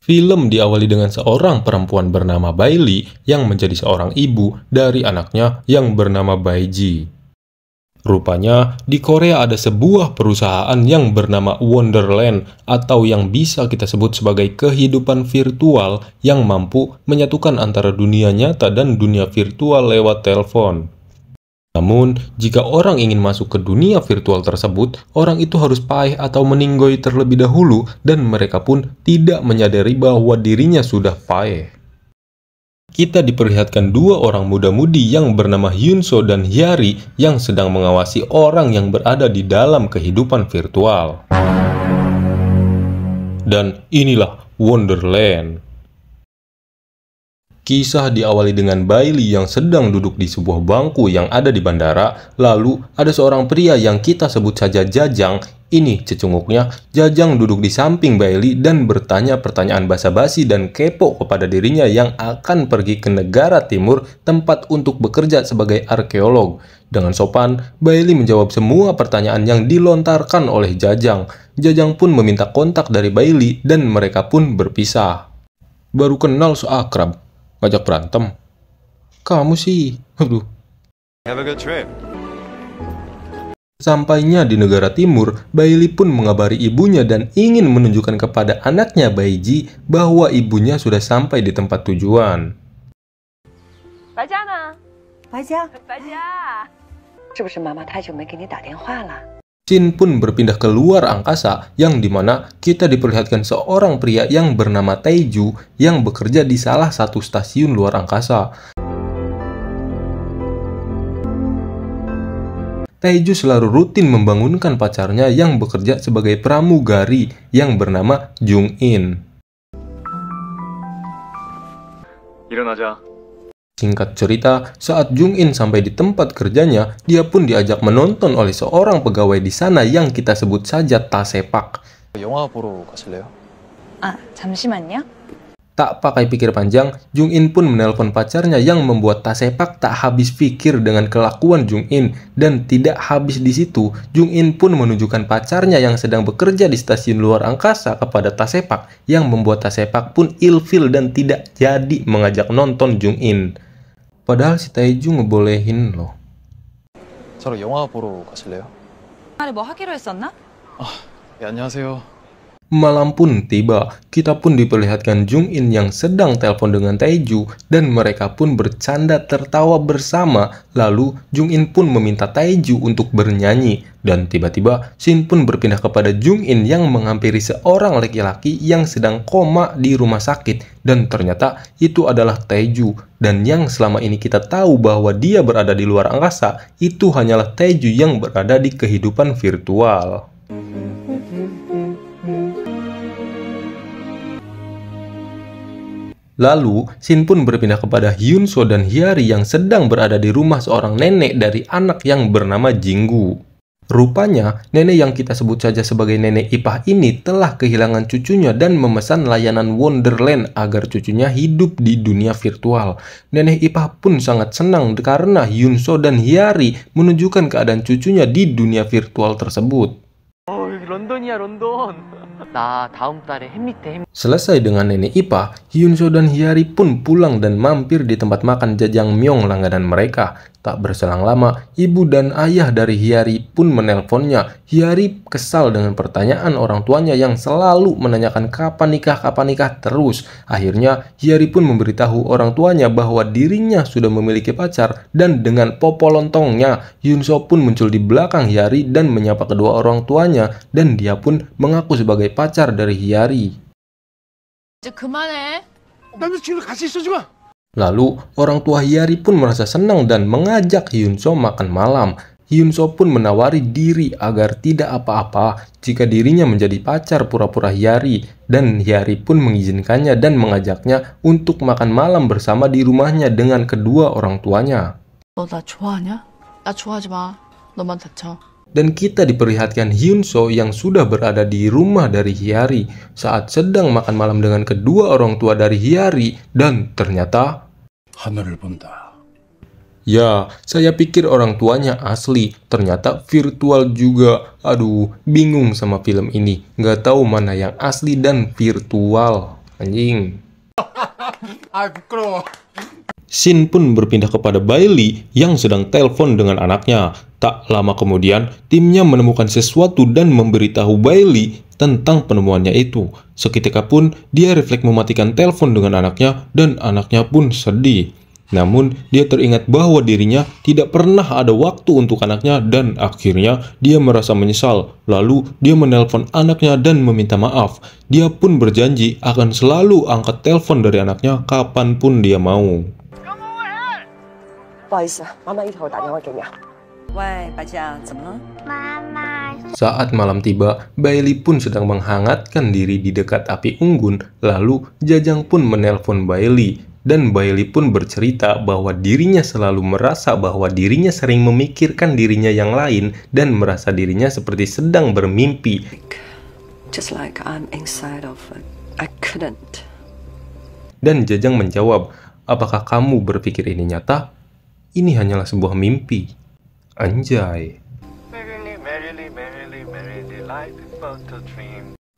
Film diawali dengan seorang perempuan bernama Bailey yang menjadi seorang ibu dari anaknya yang bernama Baiji. Rupanya, di Korea ada sebuah perusahaan yang bernama Wonderland atau yang bisa kita sebut sebagai kehidupan virtual yang mampu menyatukan antara dunia nyata dan dunia virtual lewat telepon. Namun, jika orang ingin masuk ke dunia virtual tersebut, orang itu harus payah atau meninggoy terlebih dahulu dan mereka pun tidak menyadari bahwa dirinya sudah payah. Kita diperlihatkan dua orang muda-mudi yang bernama Hyunso dan Hyari yang sedang mengawasi orang yang berada di dalam kehidupan virtual. Dan inilah Wonderland. Kisah diawali dengan Bailey yang sedang duduk di sebuah bangku yang ada di bandara. Lalu ada seorang pria yang kita sebut saja Jajang. Ini cecunguknya, Jajang duduk di samping Bailey dan bertanya pertanyaan basa-basi dan kepo kepada dirinya yang akan pergi ke negara timur tempat untuk bekerja sebagai arkeolog. Dengan sopan, Bailey menjawab semua pertanyaan yang dilontarkan oleh Jajang. Jajang pun meminta kontak dari Bailey dan mereka pun berpisah. Baru kenal so akrab, ngajak berantem. Kamu sih, aduh. Have a good trip. Sampainya di negara timur, Bailey pun mengabari ibunya dan ingin menunjukkan kepada anaknya Baiji bahwa ibunya sudah sampai di tempat tujuan. 白家呢？白家，白家，是不是妈妈太久没给你打电话了？ Shin pun berpindah ke luar angkasa yang dimana kita diperlihatkan seorang pria yang bernama Taeju yang bekerja di salah satu stasiun luar angkasa. Taeju selalu rutin membangunkan pacarnya yang bekerja sebagai pramugari yang bernama Jung In. 일어나자. Singkat cerita, saat Jung In sampai di tempat kerjanya, dia pun diajak menonton oleh seorang pegawai di sana yang kita sebut saja Tasepak. 영화 보러 가실래요? 아, 잠시만요. Tak pakai pikir panjang, Jung In pun menelpon pacarnya yang membuat Tasepak tak habis pikir dengan kelakuan Jung In. Dan tidak habis di situ, Jung In pun menunjukkan pacarnya yang sedang bekerja di stasiun luar angkasa kepada Tasepak, yang membuat Tasepak pun ilfil dan tidak jadi mengajak nonton Jung In. Padahal si Taeju ngebolehin loh. 저랑 영화 보러 가실래요? 말에 뭐 하기로 했었나? 네, 안녕하세요. Malam pun tiba, kita pun diperlihatkan Jung In yang sedang telepon dengan Taeju dan mereka pun bercanda tertawa bersama. Lalu Jung In pun meminta Taeju untuk bernyanyi dan tiba-tiba Shin pun berpindah kepada Jung In yang menghampiri seorang laki-laki yang sedang koma di rumah sakit dan ternyata itu adalah Taeju. Dan yang selama ini kita tahu bahwa dia berada di luar angkasa, itu hanyalah Taeju yang berada di kehidupan virtual. Lalu, Shin pun berpindah kepada Hyunso dan Hyari yang sedang berada di rumah seorang nenek dari anak yang bernama Jinggu. Rupanya, nenek yang kita sebut saja sebagai nenek Ipah ini telah kehilangan cucunya dan memesan layanan Wonderland agar cucunya hidup di dunia virtual. Nenek Ipah pun sangat senang karena Hyunso dan Hyari menunjukkan keadaan cucunya di dunia virtual tersebut. 여기 런던이야 런던. 나 다음 달에 햄미트. Selesai dengan nenek Ipah, Hyunso dan Hyari pun pulang dan mampir di tempat makan Jajangmyeon langganan mereka. Tak berselang lama, ibu dan ayah dari Hyari pun menelponnya. Hyari kesal dengan pertanyaan orang tuanya yang selalu menanyakan kapan nikah terus. Akhirnya, Hyari pun memberitahu orang tuanya bahwa dirinya sudah memiliki pacar dan dengan popolontongnya, Hyunso pun muncul di belakang Hyari dan menyapa kedua orang tuanya dan dia pun mengaku sebagai pacar dari Hyari. 이제 그만해. 남자친구 같이 있어 좀. Lalu, orang tua Hyari pun merasa senang dan mengajak Hyunso makan malam. Hyunso pun menawari diri agar tidak apa-apa jika dirinya menjadi pacar pura-pura Hyari. Dan Hyari pun mengizinkannya dan mengajaknya untuk makan malam bersama di rumahnya dengan kedua orang tuanya. 너 나 좋아하냐? 나 좋아하지 마. 너만 다쳐. Dan kita diperlihatkan Hyunso yang sudah berada di rumah dari Hyari saat sedang makan malam dengan kedua orang tua dari Hyari dan ternyata 하늘을 본다. ya, saya pikir orang tuanya asli, ternyata virtual juga. Aduh, bingung sama film ini, nggak tahu mana yang asli dan virtual. Anjing. 아 부끄러워. Shin pun berpindah kepada Bailey yang sedang telepon dengan anaknya. Tak lama kemudian, timnya menemukan sesuatu dan memberitahu Bailey tentang penemuannya itu. Seketika pun, dia refleks mematikan telepon dengan anaknya dan anaknya pun sedih. Namun, dia teringat bahwa dirinya tidak pernah ada waktu untuk anaknya dan akhirnya dia merasa menyesal. Lalu, dia menelpon anaknya dan meminta maaf. Dia pun berjanji akan selalu angkat telepon dari anaknya kapanpun dia mau. 不好意思，妈妈一会儿打电话给你啊。喂，白酱，怎么了？ Saat malam tiba, Bailey pun sedang menghangatkan diri di dekat api unggun. Lalu, Jajang pun menelpon Bailey. Dan Bailey pun bercerita bahwa dirinya selalu merasa bahwa dirinya sering memikirkan dirinya yang lain dan merasa dirinya seperti sedang bermimpi. Just like I'm inside of it. I couldn't. Dan Jajang menjawab, apakah kamu berpikir ini nyata? Ini hanyalah sebuah mimpi. Anjay.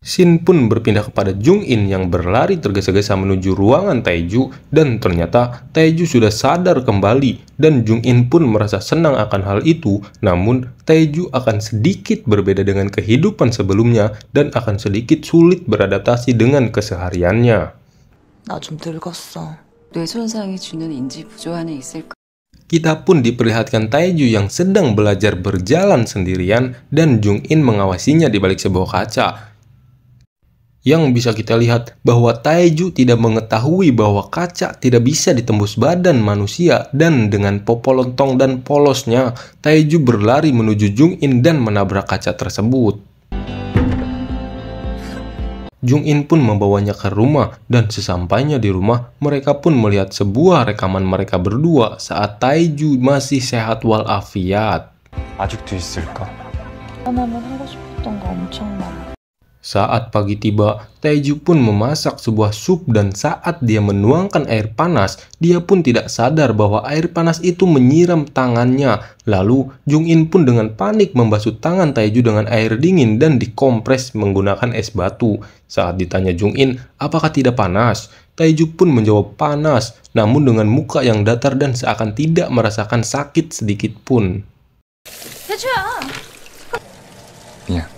Shin pun berpindah kepada Jung In yang berlari tergesa-gesa menuju ruangan Taeju dan ternyata Taeju sudah sadar kembali dan Jung In pun merasa senang akan hal itu. Namun Taeju akan sedikit berbeda dengan kehidupan sebelumnya dan akan sedikit sulit beradaptasi dengan kesehariannya. 나 좀 늙었어. 뇌손상이 주는 인지 부조화는 있을까? Kita pun diperlihatkan Taeju yang sedang belajar berjalan sendirian dan Jung In mengawasinya di balik sebuah kaca. Yang bisa kita lihat bahwa Taeju tidak mengetahui bahwa kaca tidak bisa ditembus badan manusia dan dengan popolontong dan polosnya, Taeju berlari menuju Jung In dan menabrak kaca tersebut. Jung In pun membawanya ke rumah dan sesampainya di rumah, mereka pun melihat sebuah rekaman mereka berdua saat Taeju masih sehat walafiat. 아직도 있을까? 하나만 하고 싶었던 거 엄청 많아. Saat pagi tiba, Taeju pun memasak sebuah sup dan saat dia menuangkan air panas, dia pun tidak sadar bahwa air panas itu menyiram tangannya. Lalu, Jung In pun dengan panik membasuh tangan Taeju dengan air dingin dan dikompres menggunakan es batu. Saat ditanya Jung In, apakah tidak panas? Taeju pun menjawab panas, namun dengan muka yang datar dan seakan tidak merasakan sakit sedikit pun. 태주야. 야.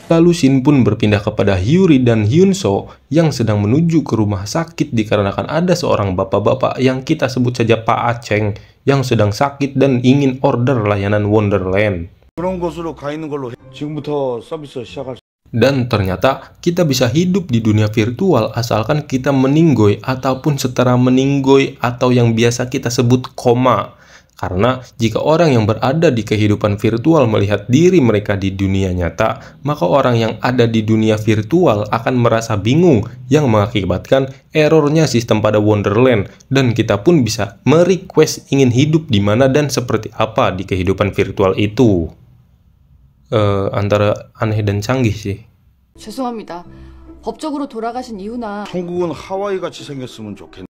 Lalu Shin pun berpindah kepada Hyuri dan Hyunso yang sedang menuju ke rumah sakit dikarenakan ada seorang bapak-bapak yang kita sebut saja Pak Aceng yang sedang sakit dan ingin order layanan Wonderland. 그런 곳으로 가 있는 걸로 지금부터 서비스 시작할 수. Dan ternyata kita bisa hidup di dunia virtual asalkan kita meninggoy ataupun setara meninggoy atau yang biasa kita sebut koma. Karena jika orang yang berada di kehidupan virtual melihat diri mereka di dunia nyata, maka orang yang ada di dunia virtual akan merasa bingung yang mengakibatkan errornya sistem pada Wonderland dan kita pun bisa merequest ingin hidup di mana dan seperti apa di kehidupan virtual itu. Antara aneh dan canggih sih. 죄송합니다. 법적으로 돌아가신 이유나 한국은 하와이 같이 생겼으면 좋겠네.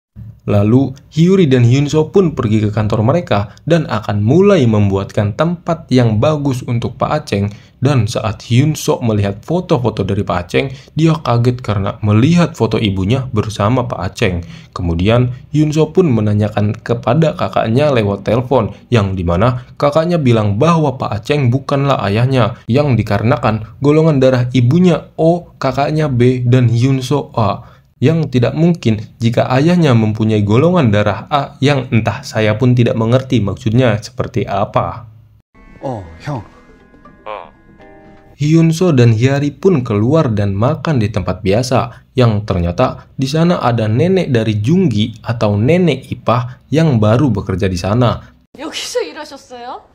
Lalu, Hyuri dan Hyunso pun pergi ke kantor mereka dan akan mulai membuatkan tempat yang bagus untuk Pak Aceng. Dan saat Hyunso melihat foto-foto dari Pak Aceng, dia kaget karena melihat foto ibunya bersama Pak Aceng. Kemudian, Hyunso pun menanyakan kepada kakaknya lewat telepon, yang dimana kakaknya bilang bahwa Pak Aceng bukanlah ayahnya, yang dikarenakan golongan darah ibunya O, kakaknya B, dan Hyunso A. Yang tidak mungkin jika ayahnya mempunyai golongan darah A yang entah saya pun tidak mengerti maksudnya seperti apa. 형. Hyunso dan Hyari pun keluar dan makan di tempat biasa, yang ternyata di sana ada nenek dari Junggi atau nenek Ipah yang baru bekerja di sana. 여기서 일하셨어요?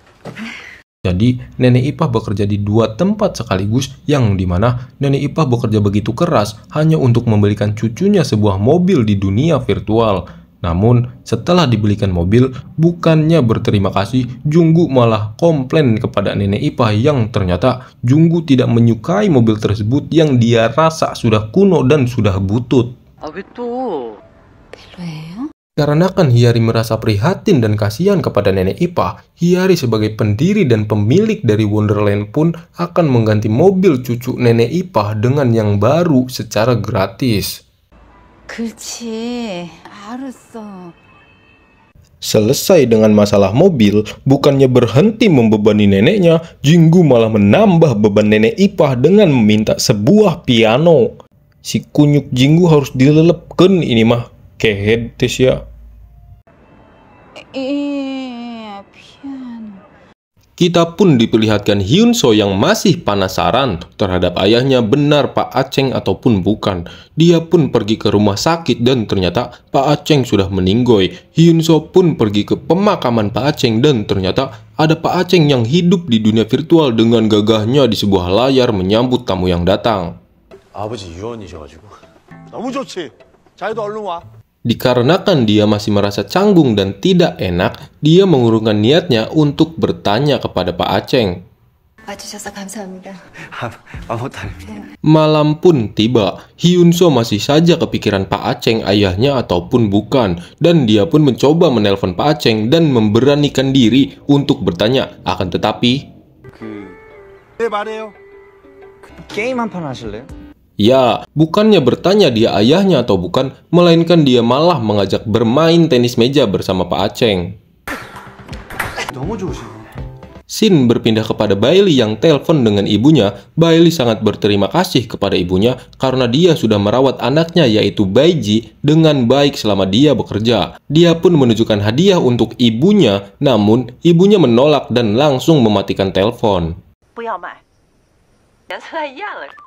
Jadi, nenek Ipah bekerja di dua tempat sekaligus yang dimana nenek Ipah bekerja begitu keras hanya untuk membelikan cucunya sebuah mobil di dunia virtual. Namun, setelah dibelikan mobil, bukannya berterima kasih, Junggu malah komplain kepada nenek Ipah yang ternyata Junggu tidak menyukai mobil tersebut yang dia rasa sudah kuno dan sudah butut. 아, 왜 또? 별로예요? Dikarenakan Hyari merasa prihatin dan kasihan kepada nenek Ipah, Hyari sebagai pendiri dan pemilik dari Wonderland pun akan mengganti mobil cucu nenek Ipah dengan yang baru secara gratis. 그렇지. 알았어. Selesai dengan masalah mobil, bukannya berhenti membebani neneknya, Jinggu malah menambah beban nenek Ipah dengan meminta sebuah piano. Si kunyuk Jinggu harus dilelepkan ini mah. Kehed tes ya. 피아노. Kita pun diperlihatkan Hyunso yang masih penasaran terhadap ayahnya benar Pak Aceng ataupun bukan. Dia pun pergi ke rumah sakit dan ternyata Pak Aceng sudah meninggoy. Hyunso pun pergi ke pemakaman Pak Aceng dan ternyata ada Pak Aceng yang hidup di dunia virtual dengan gagahnya di sebuah layar menyambut tamu yang datang. 아버지 유언이셔가지고. 너무 좋지. 자기도 얼른 와. Dikarenakan dia masih merasa canggung dan tidak enak, dia mengurungkan niatnya untuk bertanya kepada Pak Aceng. 와주셔서 감사합니다. 아무것도 아닙니다. Malam pun tiba, Hyunso masih saja kepikiran Pak Aceng ayahnya ataupun bukan, dan dia pun mencoba menelpon Pak Aceng dan memberanikan diri untuk bertanya. Akan tetapi, 네 말해요. 게임 한 판 하실래요? ya, bukannya bertanya dia ayahnya atau bukan, melainkan dia malah mengajak bermain tenis meja bersama Pak Aceng. 너무 좋으시네. Shin berpindah kepada Bailey yang telepon dengan ibunya. Bailey sangat berterima kasih kepada ibunya karena dia sudah merawat anaknya yaitu Baiji dengan baik selama dia bekerja. Dia pun menunjukkan hadiah untuk ibunya, namun ibunya menolak dan langsung mematikan telepon. 不要买，颜色太艳了。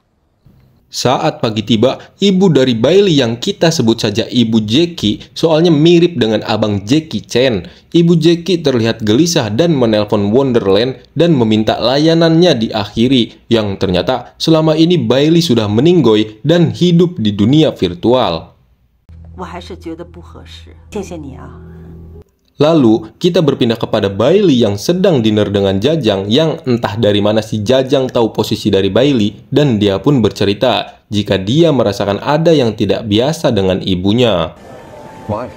Saat pagi tiba, ibu dari Bailey yang kita sebut saja Ibu Jackie, soalnya mirip dengan abang Jackie Chan. Ibu Jackie terlihat gelisah dan menelpon Wonderland dan meminta layanannya diakhiri, yang ternyata selama ini Bailey sudah meninggoy dan hidup di dunia virtual. 我还是觉得不合适，谢谢你啊。 Lalu, kita berpindah kepada Bailey yang sedang dinner dengan Jajang yang entah dari mana si Jajang tahu posisi dari Bailey dan dia pun bercerita jika dia merasakan ada yang tidak biasa dengan ibunya. Why?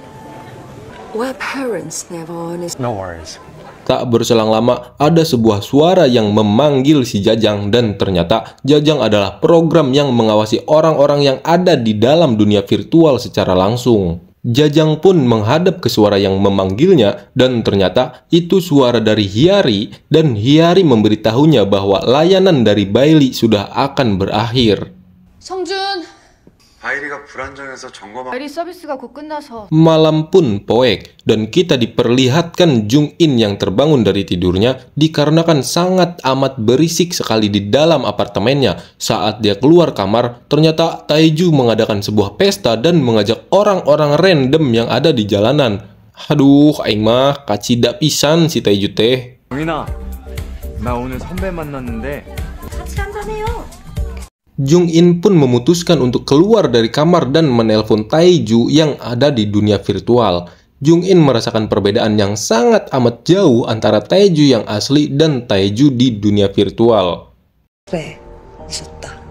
Why parents never honest? No worries. Tak berselang lama, ada sebuah suara yang memanggil si Jajang dan ternyata Jajang adalah program yang mengawasi orang-orang yang ada di dalam dunia virtual secara langsung. Jajang pun menghadap ke suara yang memanggilnya dan ternyata itu suara dari Hyari dan Hyari memberitahunya bahwa layanan dari Bailey sudah akan berakhir. 성준, 바이리가 불안정해서 점검하고 바이리 서비스가 곧 끝나서 Malam pun poek dan kita diperlihatkan Jung In yang terbangun dari tidurnya dikarenakan sangat amat berisik sekali di dalam apartemennya. Saat dia keluar kamar, ternyata Taeju mengadakan sebuah pesta dan mengajak orang-orang random yang ada di jalanan. Aduh, aing mah kacida pisan si Taeju teh. 영인아, 나 오늘 선배 만났는데 같이 한잔해요. Jung In pun memutuskan untuk keluar dari kamar dan menelpon Taeju yang ada di dunia virtual. Jung In merasakan perbedaan yang sangat amat jauh antara Taeju yang asli dan Taeju di dunia virtual. 왜? 있었다.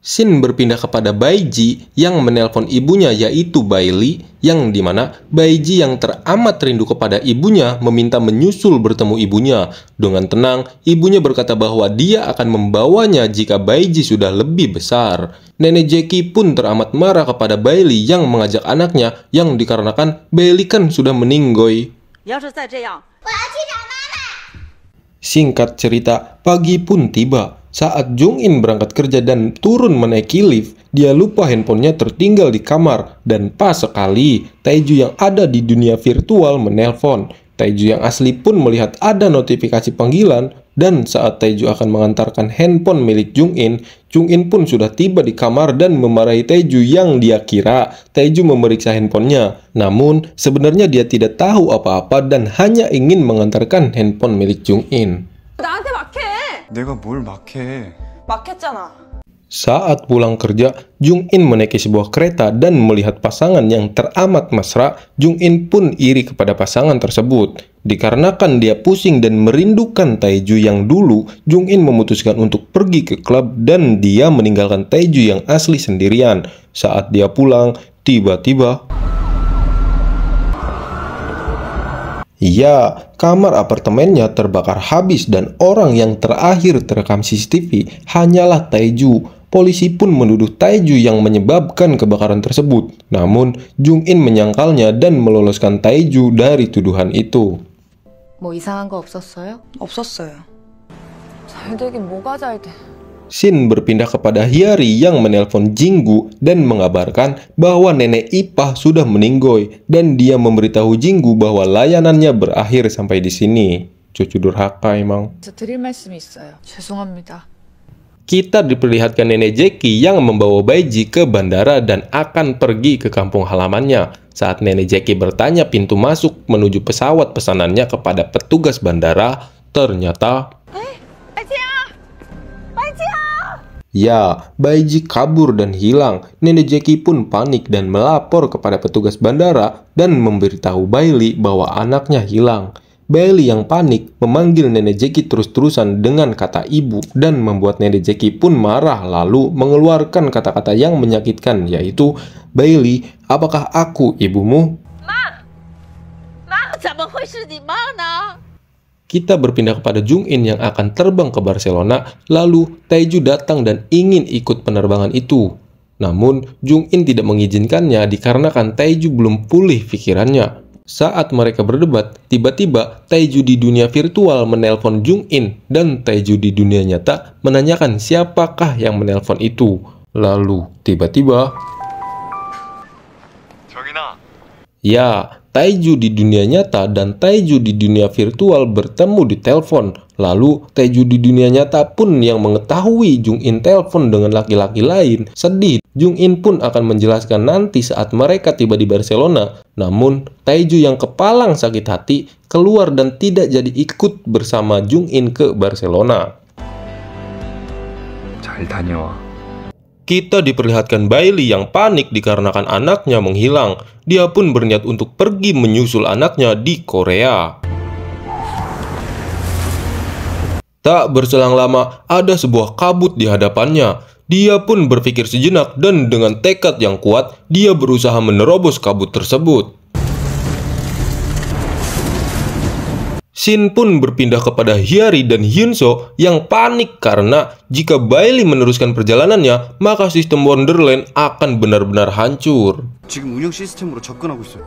Shin berpindah kepada Baiji yang menelpon ibunya yaitu Bailey, yang dimana Baiji yang teramat rindu kepada ibunya meminta menyusul bertemu ibunya. Dengan tenang, ibunya berkata bahwa dia akan membawanya jika Baiji sudah lebih besar. Nenek Jackie pun teramat marah kepada Bailey yang mengajak anaknya yang dikarenakan Bailey kan sudah meninggoy. 你要是再这样， Singkat cerita, pagi pun tiba. Saat Jung In berangkat kerja dan turun menaiki lift, dia lupa handphonenya tertinggal di kamar. Dan pas sekali, Taeju yang ada di dunia virtual menelpon. Taeju yang asli pun melihat ada notifikasi panggilan. Dan saat Taeju akan mengantarkan handphone milik Jung In pun sudah tiba di kamar dan memarahi Taeju yang dia kira Taeju memeriksa handphonenya. Namun, sebenarnya dia tidak tahu apa-apa dan hanya ingin mengantarkan handphone milik Jung In. 나한테 막해. 내가 뭘 막해? 막했잖아. Saat pulang kerja, Jung In menaiki sebuah kereta dan melihat pasangan yang teramat mesra. Jung In pun iri kepada pasangan tersebut. Dikarenakan dia pusing dan merindukan Taeju yang dulu, Jung In memutuskan untuk pergi ke klub dan dia meninggalkan Taeju yang asli sendirian. Saat dia pulang, tiba-tiba Ya, kamar apartemennya terbakar habis dan orang yang terakhir terekam CCTV hanyalah Taeju. Polisi pun menuduh Taeju yang menyebabkan kebakaran tersebut. Namun, Jung In menyangkalnya dan meloloskan Taeju dari tuduhan itu. 뭐 이상한 거 없었어요? 없었어요. 잘 되긴 뭐가 잘 돼. Shin berpindah kepada Hyari yang menelpon Jinggu dan mengabarkan bahwa nenek Ipah sudah meninggoy dan dia memberitahu Jinggu bahwa layanannya berakhir sampai di sini. Cucu durhaka emang. 저 드릴 말씀이 있어요. 죄송합니다. Kita diperlihatkan nenek Jackie yang membawa Baiji ke bandara dan akan pergi ke kampung halamannya. Saat nenek Jackie bertanya pintu masuk menuju pesawat pesanannya kepada petugas bandara, ternyata ya, Baiji kabur dan hilang. Nenek Jackie pun panik dan melapor kepada petugas bandara dan memberitahu Bailey bahwa anaknya hilang. Bailey yang panik memanggil nenek Jackie terus-terusan dengan kata ibu dan membuat nenek Jackie pun marah lalu mengeluarkan kata-kata yang menyakitkan yaitu, "Bailey, apakah aku ibumu?" Kita berpindah kepada Jung In yang akan terbang ke Barcelona, lalu Taeju datang dan ingin ikut penerbangan itu. Namun, Jung In tidak mengizinkannya dikarenakan Taeju belum pulih pikirannya. Saat mereka berdebat, tiba-tiba Taeju di dunia virtual menelpon Jung In dan Taeju di dunia nyata menanyakan siapakah yang menelpon itu. Lalu, tiba-tiba ya, Taeju di dunia nyata dan Taeju di dunia virtual bertemu di telepon. Lalu, Taeju di dunia nyata pun yang mengetahui Jung In telepon dengan laki-laki lain. Sedih, Jung In pun akan menjelaskan nanti saat mereka tiba di Barcelona. Namun, Taeju yang kepalang sakit hati keluar dan tidak jadi ikut bersama Jung In ke Barcelona. 잘 다녀와. Kita diperlihatkan Bailey yang panik dikarenakan anaknya menghilang. Dia pun berniat untuk pergi menyusul anaknya di Korea. Tak berselang lama, ada sebuah kabut di hadapannya. Dia pun berpikir sejenak dan dengan tekad yang kuat, dia berusaha menerobos kabut tersebut. Shin pun berpindah kepada Hyari dan Hyunso yang panik karena jika Bailey meneruskan perjalanannya, maka sistem Wonderland akan benar-benar hancur. 지금 운영 시스템으로 접근하고 있어요.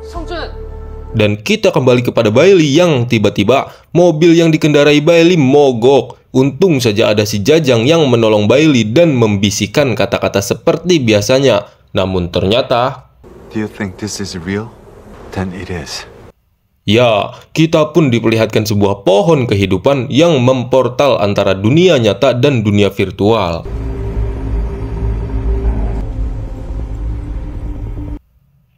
Dan kita kembali kepada Bailey yang tiba-tiba mobil yang dikendarai Bailey mogok. Untung saja ada si Jajang yang menolong Bailey dan membisikkan kata-kata seperti biasanya. Namun ternyata, Do you think this is real? Then it is. ya, kita pun diperlihatkan sebuah pohon kehidupan yang memportal antara dunia nyata dan dunia virtual.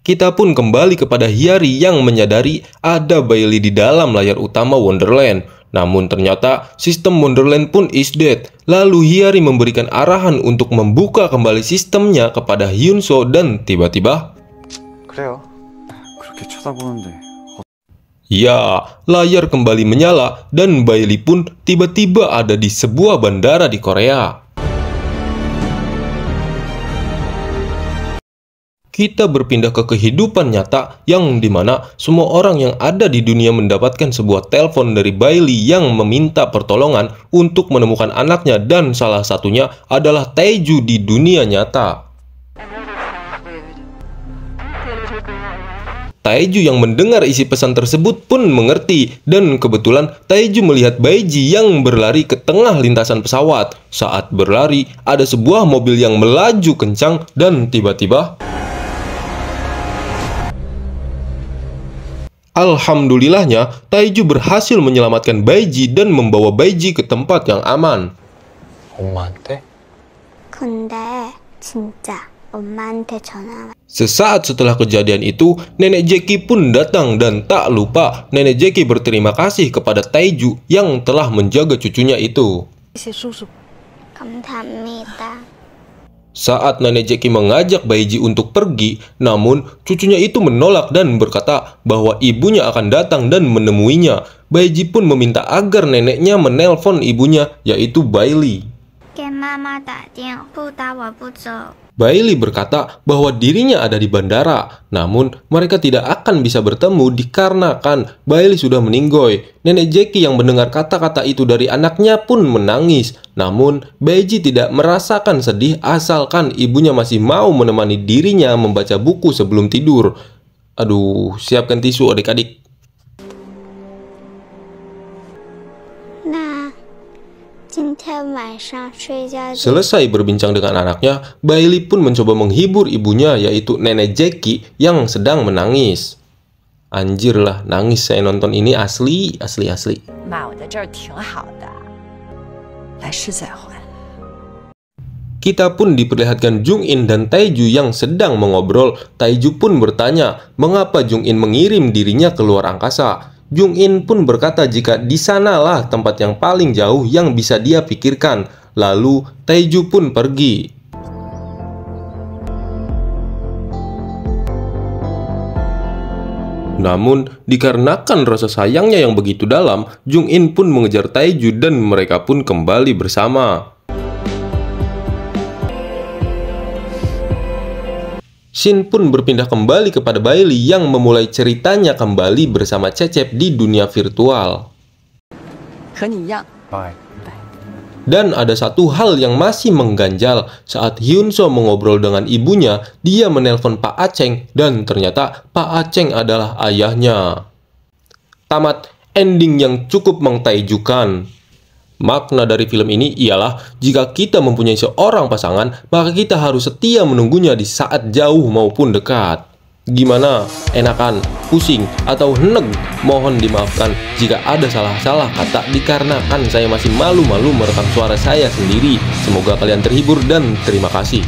Kita pun kembali kepada Hyari yang menyadari ada Bailey di dalam layar utama Wonderland. Namun ternyata sistem Wonderland pun is dead. Lalu Hyari memberikan arahan untuk membuka kembali sistemnya kepada Hyunso dan tiba-tiba, 그래요. 그렇게 쳐다보는데. ya, layar kembali menyala dan Bailey pun tiba-tiba ada di sebuah bandara di Korea. Kita berpindah ke kehidupan nyata yang dimana semua orang yang ada di dunia mendapatkan sebuah telepon dari Bailey yang meminta pertolongan untuk menemukan anaknya dan salah satunya adalah Taeju di dunia nyata. Taeju yang mendengar isi pesan tersebut pun mengerti dan kebetulan Taeju melihat Baiji yang berlari ke tengah lintasan pesawat. Saat berlari, ada sebuah mobil yang melaju kencang dan tiba-tiba alhamdulillahnya, Taeju berhasil menyelamatkan Baiji dan membawa Baiji ke tempat yang aman. 엄마한테? 근데 진짜 엄마한테 전화. Sesaat setelah kejadian itu, Nenek Jackie pun datang dan tak lupa Nenek Jackie berterima kasih kepada Taeju yang telah menjaga cucunya itu. 감사합니다. Saat Nenek Jackie mengajak Baiji untuk pergi, namun cucunya itu menolak dan berkata bahwa ibunya akan datang dan menemuinya. Baiji pun meminta agar neneknya menelpon ibunya, yaitu Bailey. Bailey berkata bahwa dirinya ada di bandara, namun mereka tidak akan bisa bertemu dikarenakan Bailey sudah meninggoy. Nenek Jackie yang mendengar kata-kata itu dari anaknya pun menangis. Namun, Baiji tidak merasakan sedih asalkan ibunya masih mau menemani dirinya membaca buku sebelum tidur. Aduh, siapkan tisu adik-adik. Nah, 今天晚上睡觉 Selesai berbincang dengan anaknya, Bailey pun mencoba menghibur ibunya, yaitu Nenek Jackie yang sedang menangis. Anjir lah, nangis saya nonton ini asli. 妈，我在这儿挺好的，来世再还。 Kita pun diperlihatkan Jung In dan Taeju yang sedang mengobrol. Taeju pun bertanya, mengapa Jung In mengirim dirinya keluar angkasa. Jung In pun berkata jika di sanalah tempat yang paling jauh yang bisa dia pikirkan. Lalu Taeju pun pergi. Namun, dikarenakan rasa sayangnya yang begitu dalam, Jung In pun mengejar Taeju dan mereka pun kembali bersama. Shin pun berpindah kembali kepada Bailey yang memulai ceritanya kembali bersama Cecep di dunia virtual. 和你一样。 Bye. Dan ada satu hal yang masih mengganjal. Saat Hyunso mengobrol dengan ibunya, dia menelpon Pak Aceng dan ternyata Pak Aceng adalah ayahnya. Tamat, ending yang cukup mengtajukan. Makna dari film ini ialah jika kita mempunyai seorang pasangan, maka kita harus setia menunggunya di saat jauh maupun dekat. Gimana? Enakan? Pusing? Atau heneg? Mohon dimaafkan jika ada salah-salah kata dikarenakan saya masih malu-malu merekam suara saya sendiri. Semoga kalian terhibur dan terima kasih.